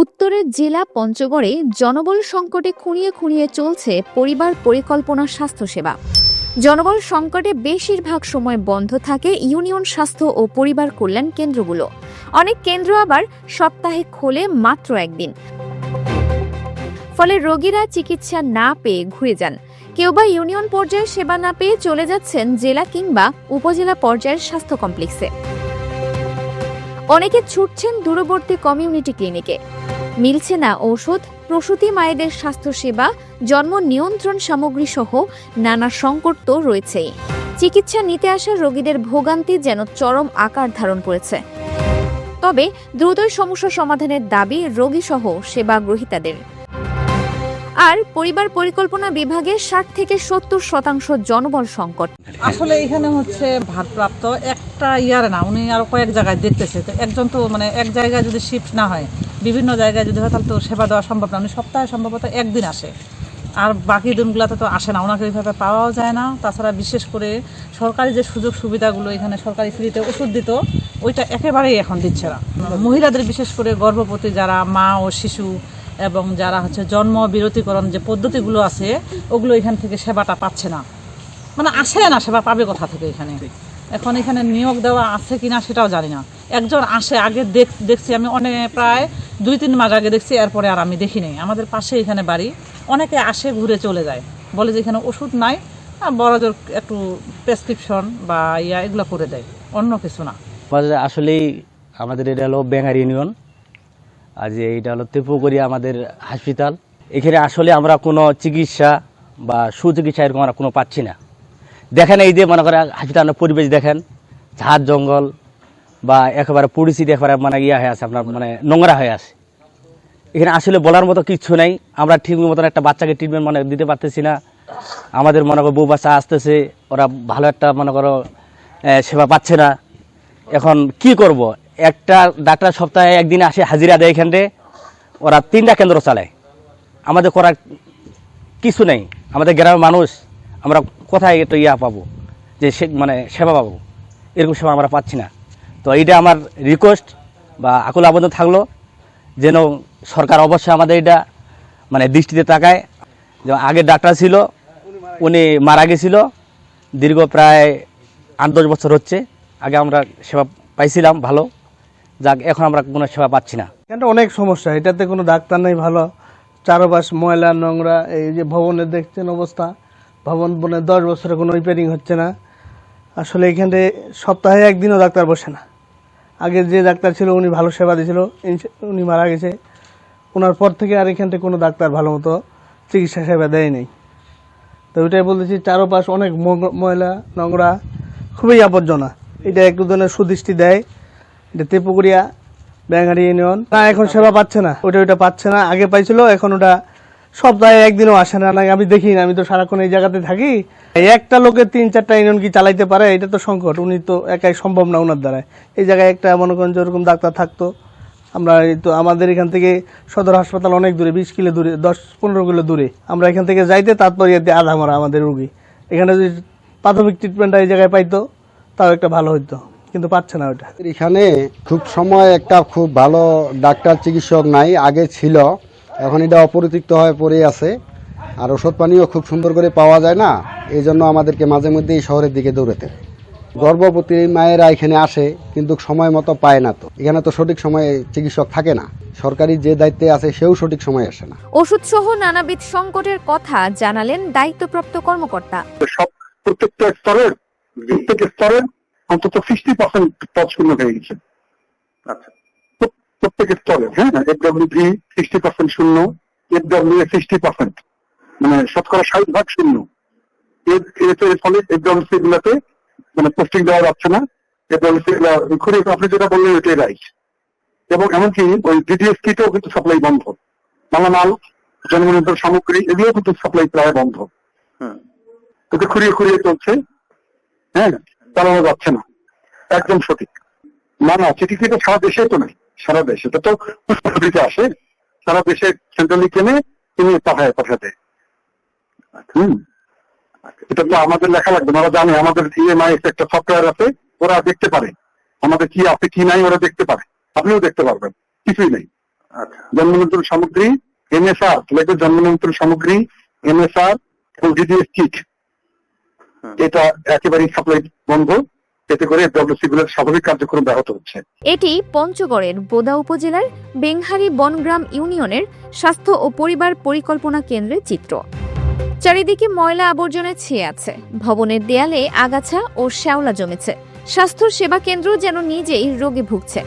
উত্তরের জেলা পঞ্চগড়ে জনবল সংকটে খুঁড়িয়ে খুঁড়িয়ে চলছে পরিবার পরিকল্পনা স্বাস্থ্যসেবা। জনবল সংকটে বেশিরভাগ সময় বন্ধ থাকে ইউনিয়ন স্বাস্থ্য ও পরিবার কল্যাণ কেন্দ্রগুলো। অনেক কেন্দ্র আবার সপ্তাহে খোলে মাত্র একদিন। ফলে রোগীরা চিকিৎসা না পেয়ে ঘুরে যান। কেউ বা ইউনিয়ন পর্যায়ে সেবা না পেয়ে চলে যাচ্ছেন জেলা কিংবা উপজেলা পর্যায়ের স্বাস্থ্য কমপ্লেক্সে। অনেকে ছুটছেন দূরবর্তী কমিউনিটি ক্লিনিকে। মিলছে না ঔষধ, প্রসূতি মায়েদের স্বাস্থ্যসেবা, জন্ম নিয়ন্ত্রণ সামগ্রী সহ নানা সংকট তো রয়েছেই। চিকিৎসা নিতে আসা রোগীদের ভোগান্তি যেন চরম আকার ধারণ করেছে। তবে দ্রুতই সমস্যা সমাধানের দাবি রোগী সহ সেবা গ্রহীতাদের। আর পরিবার পরিকল্পনা বিভাগে ৬০ থেকে ৭০% জনবল সংকট। আসলে এখানে হচ্ছে ভারপ্রাপ্ত একটা না, উনি আরো কয়েক জায়গায় দেখতেছে। তো একজন তো এক জায়গায় যদি শিফট না হয়, বিভিন্ন জায়গায় যদি হয়, তাহলে তো সেবা দেওয়া সম্ভব না। উনি সপ্তাহে সম্ভবত একদিন আসে, আর বাকি দিনগুলোতে তো আসে না, ওনাকে ওইভাবে পাওয়াও যায় না। তাছাড়া বিশেষ করে সরকারি যে সুযোগ সুবিধাগুলো এখানে সরকারি ফ্রিতে ওষুধ দিত, ওইটা একেবারেই এখন দিচ্ছে না। মহিলাদের বিশেষ করে গর্ভবতী যারা মা ও শিশু এবং যারা হচ্ছে জন্ম বিরতিকরণ যে পদ্ধতিগুলো আছে, ওগুলো এখান থেকে সেবাটা পাচ্ছে না, মানে আসে না। সেবা পাবে কোথা থেকে এখানে? এখন এখানে নিয়োগ দেওয়া আছে কিনা সেটাও জানি না। একজন আসে, আগে দেখছি আমি, প্রায় 2-3 মাস আগে দেখছি, এরপরে আর আমি দেখি নাই। আমাদের পাশে এখানে বাড়ি, অনেকে আসে ঘুরে চলে যায়, বলে যে এখানে ওষুধ নাই, বড়জোর একটু প্রেসক্রিপশন বা এগুলো করে দেয়, অন্য কিছু না। আসলেই আমাদের এটা হলো বেঙ্গার ইউনিয়ন, আর যে এটা হলো তেপুকুরিয়া আমাদের হাসপাতাল। এখানে আসলে আমরা কোনো চিকিৎসা বা সুচিকিৎসা এরকম আমরা কোনো পাচ্ছি না। দেখেন এই যে মনে করে হাসপাতালের পরিবেশ দেখেন, ঝাড় জঙ্গল বা একেবারে পরিস্থিতি একেবারে হয়ে আছে, আপনার নোংরা হয়ে আছে। এখানে আসলে বলার মতো কিছু নাই। আমরা ঠিক মতন একটা বাচ্চাকে ট্রিটমেন্ট দিতে পারতেছি না। আমাদের মনে করো বউ বাচ্চা আসতেছে, ওরা ভালো একটা সেবা পাচ্ছে না। এখন কি করব? একটা ডাক্তার সপ্তাহে একদিন আসে, হাজিরা দেয় এখানে, ওরা 3টা কেন্দ্র চালায়। আমাদের করার কিছু নেই। আমাদের গ্রামের মানুষ, আমরা কোথায় একটু পাবো যে সেবা পাবো? এরকম সেবা আমরা পাচ্ছি না। তো এইটা আমার রিকোয়েস্ট বা আকুল আবেদন থাকলো, যেন সরকার অবশ্যই আমাদের এটা দৃষ্টিতে তাকায়। যেমন আগের ডাক্তার ছিল, উনি মারা গেছিল, দীর্ঘ প্রায় 8-10 বছর হচ্ছে। আগে আমরা সেবা পাইছিলাম ভালো, যাক এখন আমরা কোনো সেবা পাচ্ছি না। এটা অনেক সমস্যা, এটাতে কোনো ডাক্তার নেই ভালো, চারপাশ ময়লা নোংরা। এই যে ভবনের দেখছেন অবস্থা, ভবন 10 বছরে কোনো রিপেয়ারিং হচ্ছে না। আসলে এখানে সপ্তাহে একদিনও ডাক্তার বসে না। আগে যে ডাক্তার ছিল উনি ভালো সেবা দিয়েছিল, উনি মারা গেছে। ওনার পর থেকে আর এখান থেকে কোনো ডাক্তার ভালো মতো চিকিৎসা সেবা দেয় নেই। তো ওইটাই বলতেছি, চারপাশ অনেক ময়লা নোংরা, খুবই আবর্জনা। এটা একটু ধরনের সুদৃষ্টি দেয়। এটা তেপুকুরিয়া ব্যাঙ্গারি ইউনিয়ন না, এখন সেবা পাচ্ছে না, ওইটা পাচ্ছে না। আগে পাইছিল, এখন ওটা সপ্তাহে একদিনও আসে না। আমি দেখি না, আমি তো সারাক্ষণ এই জায়গাতে থাকি। একটা লোকের 3-4টা ইউনিয়ন কি চালাইতে পারে? এটা তো সংকট, উনি তো একাই সম্ভব না ওনার দ্বারা। এই জায়গায় একটা মনে করেন যেরকম ডাক্তার থাকতো, আমরা তো আমাদের এখান থেকে সদর হাসপাতাল অনেক দূরে, 20 কিলো দূরে, 10-15 কিলো দূরে। আমরা এখান থেকে যাইতে তাৎপর্য আধা মরা আমাদের রুগী। এখানে যদি প্রাথমিক ট্রিটমেন্টটা এই জায়গায় পাইতো, তাও একটা ভালো হইতো, কিন্তু পাচ্ছে না ওটা। এখানে খুব সময় একটা খুব ভালো ডাক্তার চিকিৎসক নাই, আগে ছিল, এখন এটা অপরিতৃপ্ত হয়ে পড়ে আছে। আর ওষুধ পানিও খুব সুন্দর করে পাওয়া যায় না, এই জন্য আমাদেরকে মাঝে মধ্যে এই শহরের দিকে দৌড়াতে হয়। গর্ভবতী মায়েরা এখানে আসে, কিন্তু সময় মতো পায় না। তো এখানে তো সঠিক সময়ে চিকিৎসক থাকে না, সরকারি যে দায়িত্বে আছে সেও সঠিক সময় আসে না। ওষুধ সহ নানাবিধ সংকটের কথা জানালেন দায়িত্বপ্রাপ্ত কর্মকর্তা। প্রত্যেকটা স্তরে অন্তত 60% পদ শূন্য হয়ে গেছে। আচ্ছা, প্রত্যেকের স্তরে, হ্যাঁ, FWV 60% শূন্য, FWA 60%, শতকরা 60% শূন্য। এর ফলে FWC গুলাতে পোস্টিং দেওয়া যাচ্ছে না। FWC গুলো আপনি যেটা বললেন ওইটাই রাইট। এবং এমনকি ওই DDS কিটও কিন্তু সাপ্লাই বন্ধ, মালামাল, জন্ম নিয়ন্ত্রণ সামগ্রী, এগুলো কিন্তু সাপ্লাই প্রায় বন্ধ। ওকে খুঁড়িয়ে চলছে, হ্যাঁ, চালানো যাচ্ছে না। একদম সঠিক না, চিঠি কিন্তু সারা দেশে তো নাই, সারা দেশে এটা তো পুষ্পদিতে আসে, সারা দেশে সেন্ট্রালি কেনে তিনি পাঠায় দেয়। এটা তো আমাদের লেখা লাগবে না, ওরা জানে। আমাদের EMI একটা সফটওয়্যার আছে, ওরা দেখতে পারে আমাদের কি আছে কি নাই, ওরা দেখতে পারে। আপনিও দেখতে পারবেন, কিছুই নেই। আচ্ছা, জন্ম নিয়ন্ত্রণ সামগ্রী, এমএসআর, জন্ম নিয়ন্ত্রণ সামগ্রী, এমএসআর এবং ডিডিএস কিট, এটা একেবারেই সাপ্লাই বন্ধ। এতে করে ডব্লিউসি গুলোর স্বাভাবিক কার্যক্রম ব্যাহত হচ্ছে। এটি পঞ্চগড়ের বোদা উপজেলার বেংহারি বনগ্রাম ইউনিয়নের স্বাস্থ্য ও পরিবার পরিকল্পনা কেন্দ্রের চিত্র। চারিদিকে ময়লা আবর্জনায় ছেয়ে আছে, ভবনের দেয়ালে আগাছা ও শ্যাওলা জমেছে। স্বাস্থ্য সেবা কেন্দ্র যেন নিজেই রোগে ভুগছে।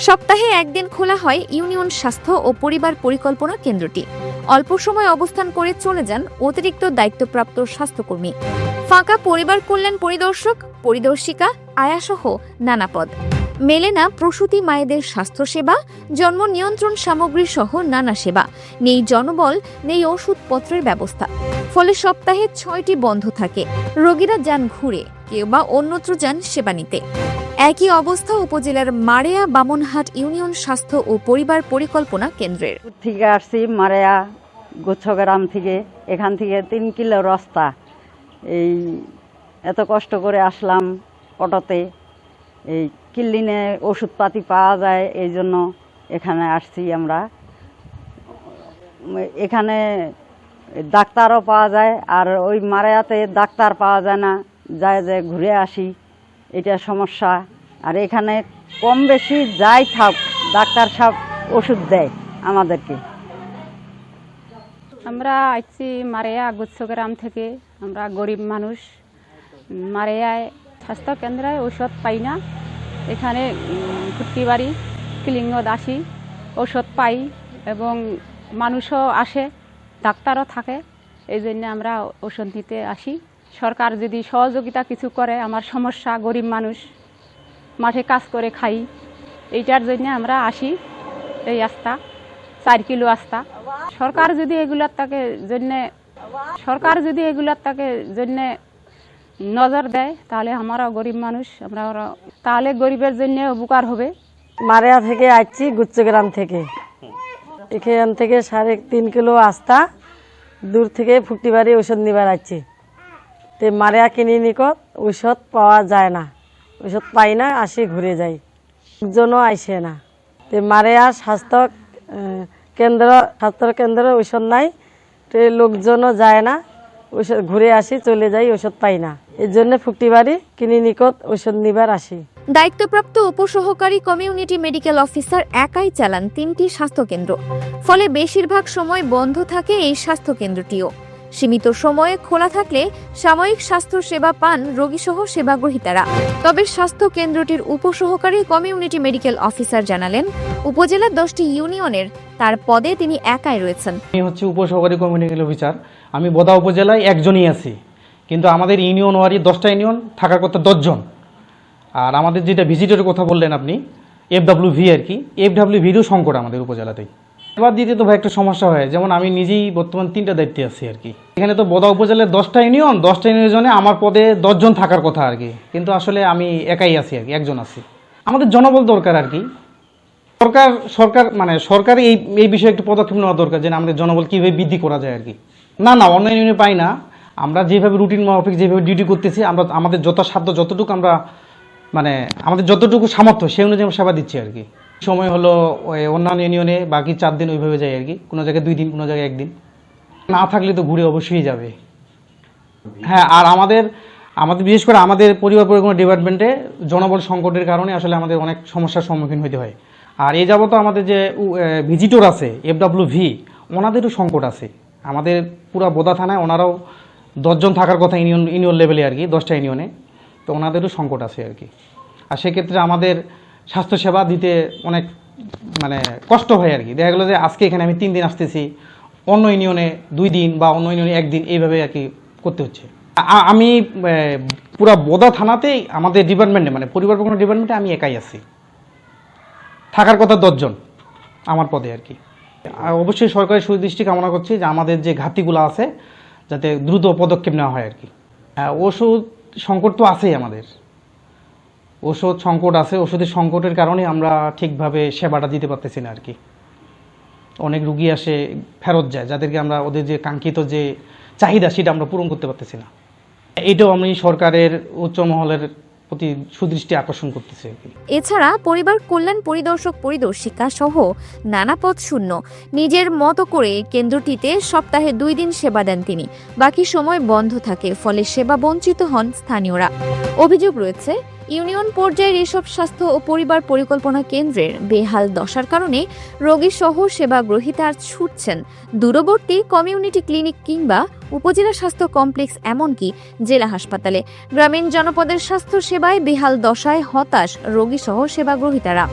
সপ্তাহে একদিন খোলা হয় ইউনিয়ন স্বাস্থ্য ও পরিবার পরিকল্পনা কেন্দ্রটি। অল্প সময় অবস্থান করে চলে যান অতিরিক্ত দায়িত্বপ্রাপ্ত স্বাস্থ্যকর্মী। ফাঁকা পরিবার কল্যাণ পরিদর্শক, পরিদর্শিকা, আয়াসহ নানা পদ। মেলে না প্রসূতি মায়েদের স্বাস্থ্যসেবা, জন্ম নিয়ন্ত্রণ সামগ্রী সহ নানা সেবা। নেই জনবল, নেই ওষুধপত্রের ব্যবস্থা। ফলে সপ্তাহে 6টি বন্ধ থাকে। রোগীরা যান ঘুরে, কেউ বা অন্যত্র যান সেবা নিতে। একই অবস্থা উপজেলার মারেয়া বামনহাট ইউনিয়ন স্বাস্থ্য ও পরিবার পরিকল্পনা কেন্দ্রের। থেকে আসছি মারেয়া গুচ্ছগ্রাম থেকে, এখান থেকে 3 কিলো রাস্তা। এই এত কষ্ট করে আসলাম অটোতে, এই ক্লিনে ওষুধপাতি পাওয়া যায় এই জন্য এখানে আসছি আমরা। এখানে ডাক্তারও পাওয়া যায়, আর ওই মারেয়াতে ডাক্তার পাওয়া যায় না, যায় যে ঘুরে আসি, এটা সমস্যা। আর এখানে কম বেশি যাই থাক ডাক্তার সব ওষুধ দেয় আমাদেরকে। আমরা আসছি মারেয়া গুচ্ছগ্রাম থেকে। আমরা গরিব মানুষ, মারেয়ায় স্বাস্থ্য কেন্দ্রে ঔষধ পাই না। এখানে ফুটকিবাড়ি ক্লিনিকত আসি, ঔষধ পাই এবং মানুষও আসে, ডাক্তারও থাকে। এই জন্য আমরা ওষুধ নিতে আসি। সরকার যদি সহযোগিতা কিছু করে, আমার সমস্যা, গরিব মানুষ, মাঠে কাজ করে খাই, এইটার জন্য আমরা আসি। এই আস্থা 4 কিলো আস্থা। সরকার যদি এগুলার তাকে জন্যে নজর দেয়, তাহলে আমারও গরিব মানুষ, তাহলে গরিবের জন্য উপকার হবে। মারেয়া থেকে আসছি গুচ্ছগ্রাম থেকে। এখান থেকে 3.5 কিলো আস্থা দূর থেকে ফুটিবাড়ি ওষুধ নিবার আসছি। তো মারেয়া ক্লিনিকত ওষুধ পাওয়া যায় না, ওষুধ পাই না, আসি ঘুরে যাই, একজনও আসে না। তো মারেয়া স্বাস্থ্য কেন্দ্র ওষুধ নাই, তো লোকজনও যায় না, ওষুধ ঘুরে আসি, চলে যাই, ওষুধ পাই না। এর জন্য ফুটিবাড়ি ক্লিনিকত ওষুধ নিবার আসি। দায়িত্বপ্রাপ্ত উপসহকারী কমিউনিটি মেডিকেল অফিসার একাই চালান 3টি স্বাস্থ্যকেন্দ্র। ফলে বেশিরভাগ সময় বন্ধ থাকে এই স্বাস্থ্যকেন্দ্রটিও। সীমিত সময়ে খোলা থাকলে সাময়িক স্বাস্থ্য সেবা পান রোগীসহ সেবাগ্রহীতারা। তবে স্বাস্থ্য কেন্দ্রটির উপসহকারী কমিউনিটি মেডিকেল অফিসার জানালেন, উপজেলার 10টি ইউনিয়নের তার পদে তিনি একাই রয়েছেন। আমি হচ্ছে উপসহকারী কমিউনিটি অফিসার। আমি বোদা উপজেলায় একজনই আছি, কিন্তু আমাদের ইউনিয়ন ওয়ারি 10টা ইউনিয়ন, থাকার কথা 10 জন। আর আমাদের যেটা ভিজিটরের কথা বললেন আপনি, FWV আর কি, FWVরও সংকট আমাদের উপজেলাতেই। এবার দিতে তো ভাই একটা সমস্যা হয়, যেমন আমি নিজেই বর্তমান 3টা দায়িত্বে আছি আর কি। এখানে তো বোদা উপজেলার 10টা ইউনিয়ন, 10টা ইউনিয়নে আমার পদে 10 জন থাকার কথা আর কি, কিন্তু আসলে আমি একাই আছি আর কি, একজন আছি। আমাদের জনবল দরকার আর কি। সরকার এই বিষয়ে একটু পদক্ষেপ নেওয়া দরকার, যে আমাদের জনবল কীভাবে বৃদ্ধি করা যায় আর কি। না অন্য ইউনিয়নে পাই না। আমরা যেভাবে রুটিন মাফিক যেভাবে ডিউটি করতেছি, আমরা আমাদের যথাসাধ্য যতটুকু আমাদের যতটুকু সামর্থ্য সেই অনুযায়ী আমরা সেবা দিচ্ছি আর কি। সময় হলো অন্যান্য ইউনিয়নে বাকি 4 দিন ওইভাবে যায় আর কি, কোনো জায়গায় 2 দিন, কোনো জায়গায় 1 দিন। না থাকলে তো ঘুরে অবশ্যই যাবে। হ্যাঁ, আর আমাদের বিশেষ করে আমাদের পরিবার পরিকল্পনা ডিপার্টমেন্টে জনবল সংকটের কারণে আসলে আমাদের অনেক সমস্যার সম্মুখীন হতে হয়। আর এই যাবত আমাদের যে ভিজিটর আছে FWV, ওনাদেরও সংকট আছে। আমাদের পুরো বোদা থানায় ওনারাও 10 জন থাকার কথা ইউনিয়ন লেভেলে আর কি, 10টা ইউনিয়নে, তো ওনাদেরও সংকট আছে আর কি। আর সেক্ষেত্রে আমাদের স্বাস্থ্যসেবা দিতে অনেক কষ্ট হয় আর কি। দেখা গেলো যে আজকে এখানে আমি 3 দিন আসতেছি, অন্য ইউনিয়নে 2 দিন বা অন্য ইউনিয়নে 1 দিন, এইভাবে আর কি করতে হচ্ছে। আমি পুরা বোদা থানাতেই আমাদের ডিপার্টমেন্টে পরিবার পরিকল্পনা ডিপার্টমেন্টে আমি একাই আছি, থাকার কথা 10 জন আমার পদে আর কি। আর অবশ্যই সরকারের সুদৃষ্টি কামনা করছি যে আমাদের যে ঘাটতিগুলো আছে যাতে দ্রুত পদক্ষেপ নেওয়া হয় আর কি। ওষুধ সংকট তো আছেই, আমাদের ওষুধ সংকট আছে। ওষুধের সংকটের কারণে আমরা ঠিকভাবে সেবাটা দিতে পারতেছি না আর কি। অনেক রুগী আসে ফেরত যায়, যাদেরকে আমরা ওদের যে কাঙ্ক্ষিত যে চাহিদা সেটা আমরা পূরণ করতে পারতেছি না। এইটাও আমি সরকারের উচ্চ মহলের প্রতি সুদৃষ্টি আকর্ষণ করতেছে আর কি। এছাড়া পরিবার কল্যাণ পরিদর্শক পরিদর্শিকা সহ নানা পদ শূন্য নিজের মতো করে কেন্দ্রটিতে সপ্তাহে 2 দিন সেবা দেন তিনি। বাকি সময় বন্ধ থাকে, ফলে সেবা বঞ্চিত হন স্থানীয়রা। অভিযোগ রয়েছে ইউনিয়ন পর্যায়ের এসব স্বাস্থ্য ও পরিবার পরিকল্পনা কেন্দ্রের বেহাল দশার কারণে রোগী সহ সেবা গ্রহীতা ছুটছেন দূরবর্তী কমিউনিটি ক্লিনিক কিংবা উপজেলা স্বাস্থ্য কমপ্লেক্স, এমনকি জেলা হাসপাতালে। গ্রামীণ জনপদের স্বাস্থ্য সেবায় বেহাল দশায় হতাশ রোগী সহ সেবা গ্রহীতারা।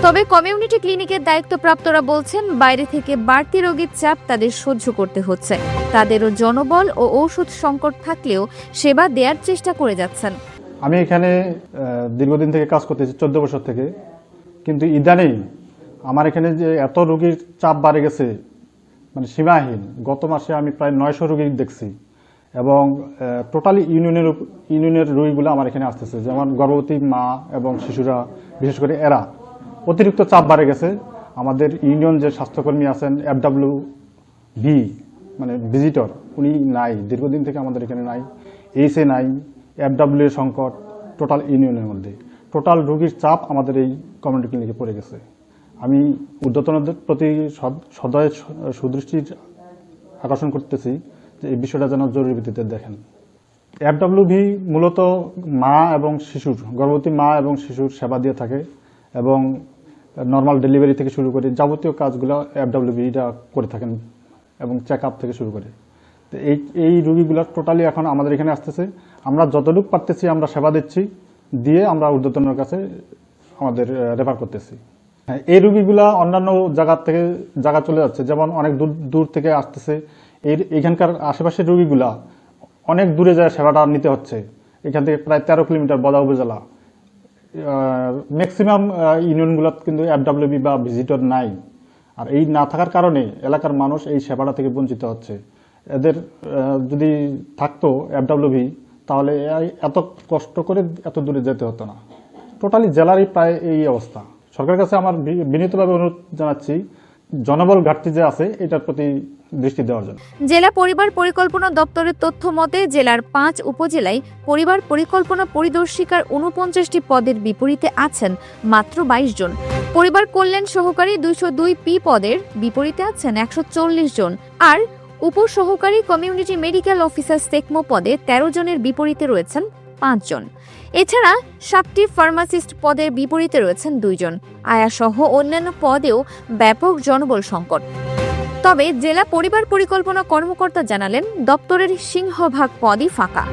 তবে কমিউনিটি ক্লিনিকের দায়িত্বপ্রাপ্তরা বলছেন বাইরে থেকে বাড়তি রোগীর চাপ তাদের সহ্য করতে হচ্ছে। তাদেরও জনবল ও ঔষধ সংকট থাকলেও সেবা দেওয়ার চেষ্টা করে যাচ্ছেন। আমি এখানে দীর্ঘদিন থেকে কাজ করতেছি, 14 বছর থেকে, কিন্তু ইদানিং আমার এখানে যে এত রোগীর চাপ বাড়ে গেছে মানে সীমাহীন। গত মাসে আমি প্রায় 900 রোগী দেখছি এবং টোটালি ইউনিয়নের রোগীগুলো আমার এখানে আসতেছে, যেমন গর্ভবতী মা এবং শিশুরা, বিশেষ করে এরা অতিরিক্ত চাপ বাড়ে গেছে। আমাদের ইউনিয়ন যে স্বাস্থ্যকর্মী আছেন FWB মানে ভিজিটর, উনি নাই, দীর্ঘদিন থেকে আমাদের এখানে নাই। এইসে নাই, FW সংকট টোটাল ইউনিয়নের মধ্যে। টোটাল রোগীর চাপ আমাদের এই কমিউনিটি ক্লিনিকে পড়ে গেছে। আমি ঊর্ধ্বতনদের প্রতি সদয় সুদৃষ্টি আকর্ষণ করতেছি যে এই বিষয়টা যেন জরুরি ভিত্তিতে দেখেন। FWB মূলত মা এবং শিশুর, গর্ভবতী মা এবং শিশুর সেবা দিয়ে থাকে এবং নর্মাল ডেলিভারি থেকে শুরু করে যাবতীয় কাজগুলো FWBটা করে থাকেন এবং চেক আপ থেকে শুরু করে। তো এই রোগীগুলো টোটালি এখন আমাদের এখানে আসতেছে। আমরা যতটুকু পারতেছি আমরা সেবা দিচ্ছি, দিয়ে আমরা ঊর্ধ্বতনের কাছে আমাদের রেফার করতেছি। হ্যাঁ, এই রোগীগুলা অন্যান্য জায়গা চলে যাচ্ছে, যেমন অনেক দূর থেকে আসতেছে। এইখানকার আশেপাশের রোগীগুলা অনেক দূরে যায় সেবাটা নিতে হচ্ছে। এখান থেকে প্রায় 13 কিলোমিটার বদা উপজেলা। ম্যাক্সিমাম ইউনিয়নগুলো কিন্তু FWB বা ভিজিটর নাই, আর এই না থাকার কারণে এলাকার মানুষ এই সেবাটা থেকে বঞ্চিত হচ্ছে। এদের যদি থাকতো FWB তাহলে এত কষ্ট করে এত দূরে যেতে হতো না। টোটালি জেলারই প্রায় এই অবস্থা। সরকারের কাছে আমার বিনীতভাবে অনুরোধ জানাচ্ছি, জনবল ঘাটতি যে আছে এটার প্রতি দৃষ্টি দেওয়ার জন্য। জেলা পরিবার পরিকল্পনা দপ্তরের তথ্য মতে জেলার 5 উপজেলায় পরিবার পরিকল্পনা পরিদর্শিকার 49টি পদের বিপরীতে আছেন মাত্র 22 জন। পরিবার কল্যাণ সহকারী 202 পদের বিপরীতে আছেন 140 জন, আর উপসহকারী কমিউনিটি মেডিকেল অফিসার সেকমো পদে 13 জনের বিপরীতে রয়েছেন 5 জন। এছাড়া 7টি ফার্মাসিস্ট পদের বিপরীতে রয়েছেন 2 জন। আয়া সহ অন্যান্য পদেও ব্যাপক জনবল সংকট। তবে জেলা পরিবার পরিকল্পনা কর্মকর্তা জানালেন দপ্তরের সিংহভাগ পদই ফাঁকা।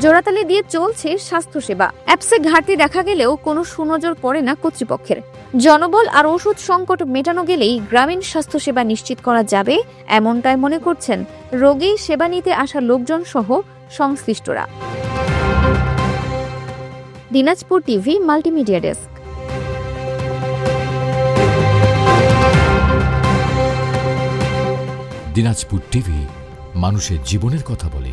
জোড়াতালি দিয়ে চলছে স্বাস্থ্যসেবা। অ্যাপসে ঘাটতি দেখা গেলেও কোনো সুনজর পড়ে না কর্তৃপক্ষের। জনবল আর ওষুধ সংকট মেটানো গেলেই গ্রামীণ স্বাস্থ্যসেবা নিশ্চিত করা যাবে, এমনটাই মনে করছেন রোগী সেবা নিতে আসা লোকজন সহ সংশ্লিষ্টরা। Dinajpur TV multimedia desk. Dinajpur TV মানুষের জীবনের কথা বলে।